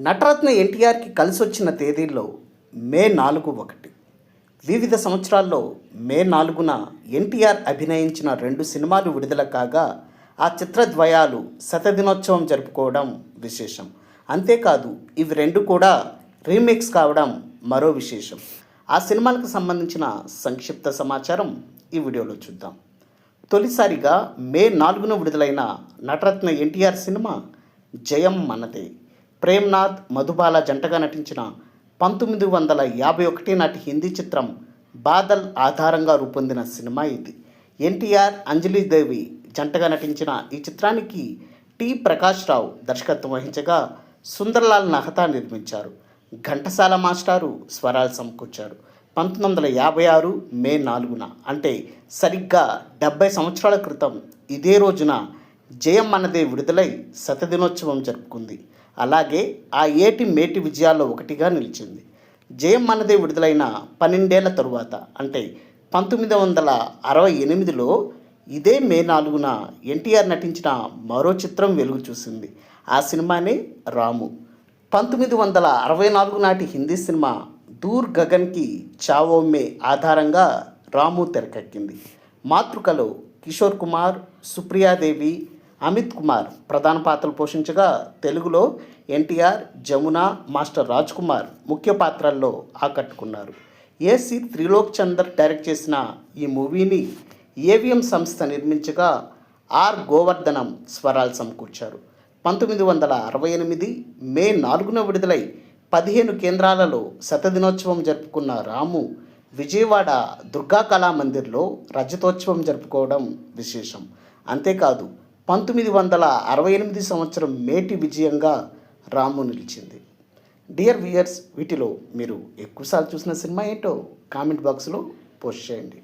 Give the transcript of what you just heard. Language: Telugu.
నటరత్న ఎన్టీఆర్కి కలిసి వచ్చిన తేదీల్లో మే 4 ఒకటి. వివిధ సంవత్సరాల్లో మే 4న ఎన్టీఆర్ అభినయించిన 2 సినిమాలు విడుదల కాగా ఆ చిత్రద్వయాలు శతదినోత్సవం జరుపుకోవడం విశేషం. అంతేకాదు ఇవి 2 కూడా రీమేక్స్ కావడం మరో విశేషం. ఆ సినిమాలకు సంబంధించిన సంక్షిప్త సమాచారం ఈ వీడియోలో చూద్దాం. తొలిసారిగా మే 4న విడుదలైన నటరత్న ఎన్టీఆర్ సినిమా జయం మనదే. ప్రేమ్నాథ్, మధుబాల జంటగా నటించిన 1951 నాటి హిందీ చిత్రం బాదల్ ఆధారంగా రూపొందిన సినిమా ఇది. ఎన్టీఆర్, అంజలీదేవి జంటగా నటించిన ఈ చిత్రానికి టి ప్రకాష్ రావు దర్శకత్వం వహించగా సుందర్లాల్ నహతా నిర్మించారు. ఘంటసాల మాస్టారు స్వరాలు సమకూర్చారు. 1956 మే 4న అంటే సరిగ్గా 70 సంవత్సరాల క్రితం ఇదే రోజున జయం మనదే విడుదలై శతదినోత్సవం జరుపుకుంది. అలాగే ఆ ఏటి మేటి విజయాల్లో ఒకటిగా నిలిచింది. జయం మనదే విడుదలైన 12 ఏళ్ల తరువాత అంటే 1968లో ఇదే మే 4న ఎన్టీఆర్ నటించిన మరో చిత్రం వెలుగు చూసింది. ఆ సినిమానే రాము. 1964 నాటి హిందీ సినిమా దూర్ గగన్కి చావో మే ఆధారంగా రాము తెరకెక్కింది. మాతృకలో కిషోర్ కుమార్, సుప్రియాదేవి, అమిత్ కుమార్ ప్రధాన పాత్రలు పోషించగా తెలుగులో ఎన్టీఆర్, జమున, మాస్టర్ రాజ్ కుమార్ ముఖ్య పాత్రల్లో ఆకట్టుకున్నారు. ఏసీ త్రిలోక్ చందర్ డైరెక్ట్ చేసిన ఈ మూవీని ఏవిఎం సంస్థ నిర్మించగా ఆర్ గోవర్ధనం స్వరాలు సమకూర్చారు. 1968 మే 4న విడుదలై 15 కేంద్రాలలో శతదినోత్సవం జరుపుకున్న రాము విజయవాడ దుర్గా కళామందిర్లో రజతోత్సవం జరుపుకోవడం విశేషం. అంతేకాదు 1968 సంవత్సరం మేటి విజయంగా రాము నిలిచింది. డియర్ వ్యూయర్స్, వీటిలో మీరు ఎక్కువసార్లు చూసిన సినిమా ఏంటో కామెంట్ బాక్స్లో పోస్ట్ చేయండి.